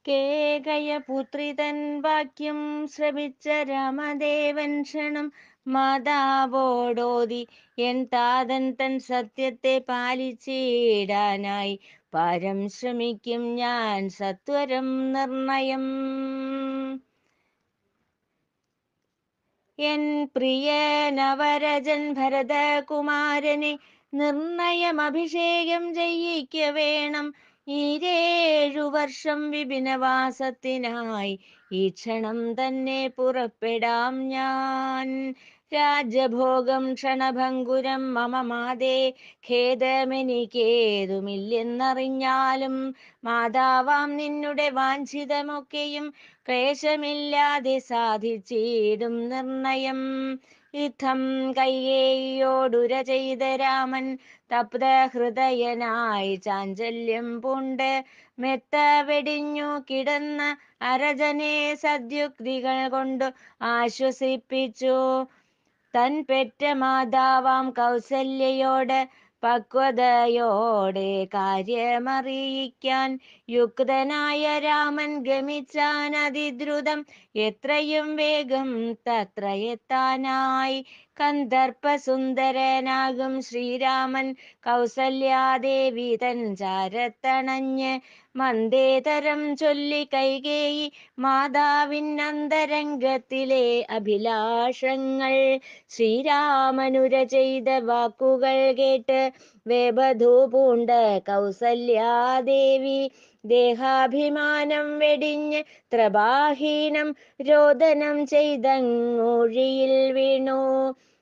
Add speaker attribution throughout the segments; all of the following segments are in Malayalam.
Speaker 1: കേകയപുത്രിതൻ വാക്യം ശ്രവിച്ച രാമദേവൻ ക്ഷണം മാതാവോടോതി, എൻ താതൻ തൻ സത്യത്തെ പാലിച്ചിടാനായി പാരം ശ്രമിക്കും ഞാൻ സത്വരം നിർണയം. എൻ പ്രിയനവരജൻ ഭരതകുമാരനെ നിർണയം അഭിഷേകം ചെയ്യിക്ക വേണം. 7 വർഷം വിപിനവാസത്തിനായി ഈ ക്ഷണം തന്നെ പുറപ്പെടാം ഞാൻ. രാജഭോഗം ക്ഷണഭംഗുരം മമ മാതേ, ഖേദമെനിക്കേതുമില്ലെന്നറിഞ്ഞാലും മാതാവാം നിന്നുടെ വാഞ്ചിതമൊക്കെയും ക്ലേശമില്ലാതെ സാധിച്ചിടും നിർണയം. യുദ്ധം കൈകേയിയോടുര ചെയ്ത രാമൻ തപ്തഹൃദയനായി ചാഞ്ചല്യം പൂണ്ട് മെത്ത വെടിഞ്ഞു കിടന്ന അരജനെ സദ്യുക്തികൾ കൊണ്ടു ആശ്വസിപ്പിച്ചു. തൻ പെറ്റ മാതാവാം കൗസല്യയോട് പക്വതയോടെ കാര്യമറിയിക്കാൻ യുക്തനായ രാമൻ ഗമിച്ചാൻ അതിദ്രുതം. എത്രയും വേഗം തത്ര എത്താനായി കന്ദർപ്പസുന്ദരനാകും ശ്രീരാമൻ കൗസല്യാദേവി തൻ ചാരത്തണഞ്ഞ് മന്ദേതരം ചൊല്ലി കൈകേയി മാതാവിനന്തരംഗത്തിലെ അഭിലാഷങ്ങൾ. ശ്രീരാമനുര ചെയ്ത വാക്കുകൾ കേട്ട് വേബധൂ പൂണ്ട കൗസല്യാദേവി ദേഹാഭിമാനം വെടിഞ്ഞ് ത്രപാഹീനം രോദനം ചെയ്തങ്ങൂഴിയിൽ വീണു.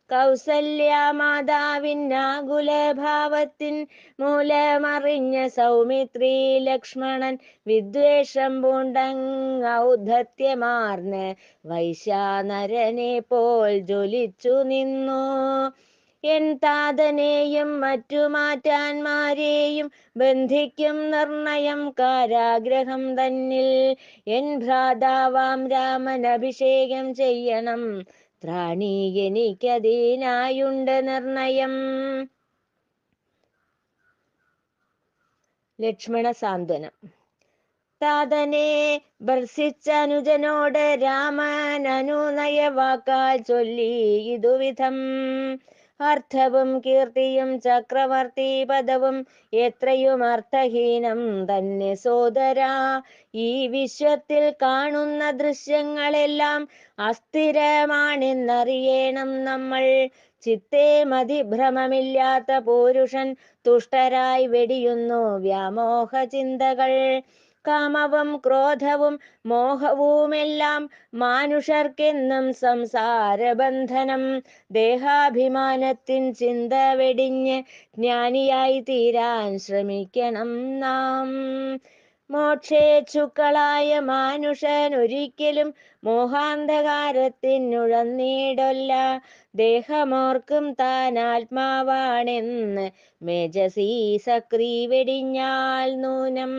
Speaker 1: കൗസല്യാമാതാവിനാകുലഭാവത്തിൻ മൂലമറിഞ്ഞ സൗമിത്രി ലക്ഷ്മണൻ വിദ്വേഷം പൂണ്ടങ്ങൗദ്ധത്യമാർന്ന് വൈശ്യാനരനെ പോൽ ജ്വലിച്ചു നിന്നു. എൻ താതനെയും മറ്റു മാറ്റാന്മാരെയും ബന്ധിക്കും നിർണയം കാരാഗ്രഹം തന്നിൽ. എൻ ഭ്രാതാവാം രാമൻ അഭിഷേകം ചെയ്യണം, ത്രാണി എനിക്കതിനായുണ്ട് നിർണയം. ലക്ഷ്മണ സാന്ത്വനം. താതനെ ഭർസിച്ചനുജനോട് രാമൻ അനുനയ വാക്കാൽ ചൊല്ലി ഇതുവിധം. അർത്ഥവും കീർത്തിയും ചക്രവർത്തി പദവും എത്രയും അർത്ഥഹീനം തന്നെ സോദരാ. ഈ വിശ്വത്തിൽ കാണുന്ന ദൃശ്യങ്ങളെല്ലാം അസ്ഥിരമാണെന്നറിയണം നമ്മൾ. ചിത്തേ മതിഭ്രമമില്ലാത്ത പൂരുഷൻ തുഷ്ടരായി വെടിയുന്നു വ്യാമോഹ ചിന്തകൾ. കാമവും ക്രോധവും മോഹവുമെല്ലാം മാനുഷർക്കെന്നും സംസാരബന്ധനം. ദേഹാഭിമാനത്തിൻ ചിന്ത വെടിഞ്ഞ് ജ്ഞാനിയായി തീരാൻ ശ്രമിക്കണം നാം. മോക്ഷേച്ഛുക്കളായ മാനുഷൻ ഒരിക്കലും മോഹാന്ധകാരത്തിനുഴന്നീടൊല്ല. ദേഹമോർക്കും താൻ ആത്മാവാണെന്ന് മേജസീ സക്രി വെടിഞ്ഞാൽ നൂനം.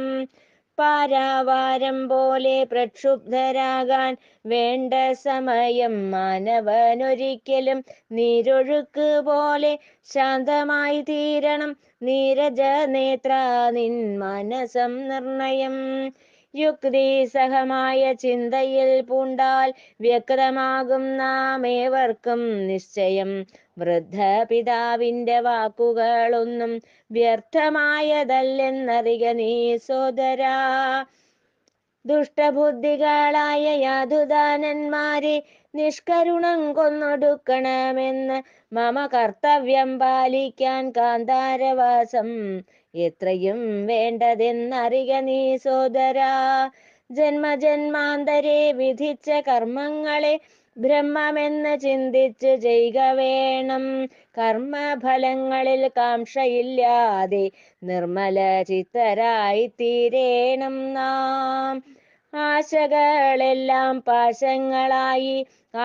Speaker 1: പാരാവാരം പോലെ പ്രക്ഷുബ്ധരാകാൻ വേണ്ട സമയം മാനവനൊരിക്കലും നീരൊഴുക്ക് പോലെ ശാന്തമായി തീരണം. നീരജ നേത്ര നിൻ മനസം നിർണയം. യുക്തിസഹമായ ചിന്തയിൽ പൂണ്ടാൽ വ്യക്തമാകും നാം ഏവർക്കും നിശ്ചയം. വൃദ്ധപിതാവിന്റെ വാക്കുകളൊന്നും വ്യർത്ഥമായതല്ലെന്നറിക നീ സോദരാ. ദുഷ്ടബുദ്ധികളായ യാതുദാനന്മാരെ നിഷ്കരുണം കൊന്നൊടുക്കണമെന്ന് മമ കർത്തവ്യം പാലിക്കാൻ കാന്താരവാസം എത്രയും വേണ്ടതെന്നറിക നീ സോദരാ. ജന്മജന്മാന്തരെ വിധിച്ച കർമ്മങ്ങളെ ബ്രഹ്മമെന്ന് ചിന്തിച്ച് ചെയ്യുക വേണം. കർമ്മഫലങ്ങളിൽ കാംക്ഷയില്ലാതെ നിർമ്മല ചിത്തരായി തീരേണം നാം. ആശകളെല്ലാം പാശങ്ങളായി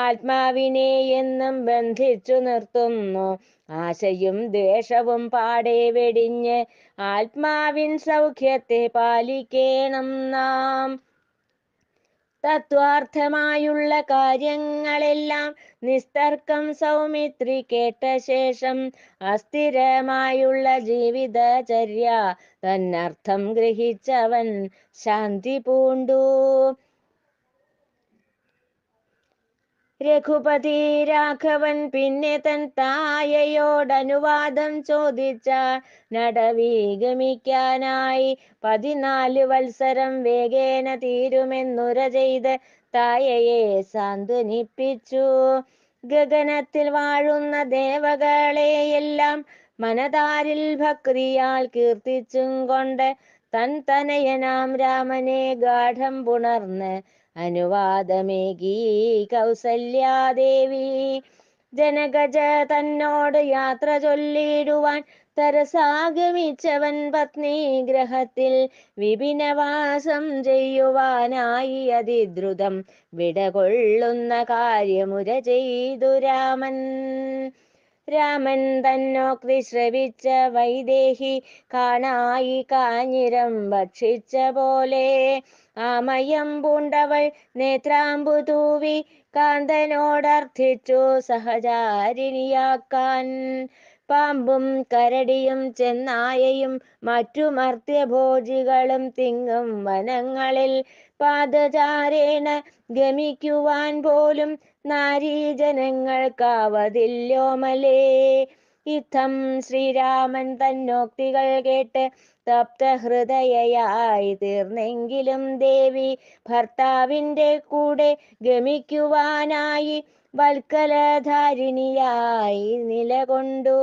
Speaker 1: ആത്മാവിനെ എന്നും ബന്ധിച്ചു നിർത്തുന്നു. ആശയും ദ്വേഷവും പാടെ വെടിഞ്ഞ് ആത്മാവിൻ സൗഖ്യത്തെ പാലിക്കേണം നാം. തത്വാർത്ഥമായുള്ള കാര്യങ്ങളെല്ലാം നിസ്തർക്കം സൗമിത്രി കേട്ട ശേഷം അസ്ഥിരമായുള്ള ജീവിതചര്യ തന്നർത്ഥം ഗ്രഹിച്ചവൻ ശാന്തി പൂണ്ടു. രഘുപതി രാഘവൻ പിന്നെ തൻ തായയോടനുവാദം ചോദിച്ച നടവി ഗമിക്കാനായി 14 വത്സരം വേഗേന തീരുമെന്നുര ചെയ്ത് തായയെ സാന്ത്വനിപ്പിച്ചു. ഗഗനത്തിൽ വാഴുന്ന ദേവകളെയെല്ലാം മനതാരിൽ ഭക്തിയാൽ കീർത്തിച്ചും കൊണ്ട് തൻ തനയനാം രാമനെ ഗാഠം പുണർന്ന് അനുവാദമേകി കൗസല്യാദേവി. ജനകജ തന്നോട് യാത്ര ചൊല്ലിടുവാൻ തരസാഗമിച്ചവൻ പത്നി ഗ്രഹത്തിൽ വിപിനവാസം ചെയ്യുവാനായി അതിദ്രുതം വിടകൊള്ളുന്ന കാര്യമുര ചെയ്തു രാമൻ. രാമൻ തന്നോക്തി ശ്രവിച്ച വൈദേഹി കാണായി കാഞ്ഞിരം ഭക്ഷിച്ച പോലെ ആമയം പൂണ്ടവൾ നേത്രാമ്പു തൂവി കാന്തനോടർത്ഥിച്ചു സഹചാരിണിയാക്കാൻ. പാമ്പും കരടിയും ചെന്നായയും മറ്റു മർത്യഭോജികളും തിങ്ങും വനങ്ങളിൽ പാദചാരേണ ഗമിക്കുവാൻ പോലും നാരീജനങ്ങൾക്കാവതില്യോമലേ. ഇത്തം ശ്രീരാമൻ തന്നോക്തികൾ കേട്ട് തപ്തഹൃദയയായി തീർന്നെങ്കിലും ദേവി ഭർത്താവിൻ്റെ കൂടെ ഗമിക്കുവാനായി വത്കലധാരിണിയായി നിലകൊണ്ടു.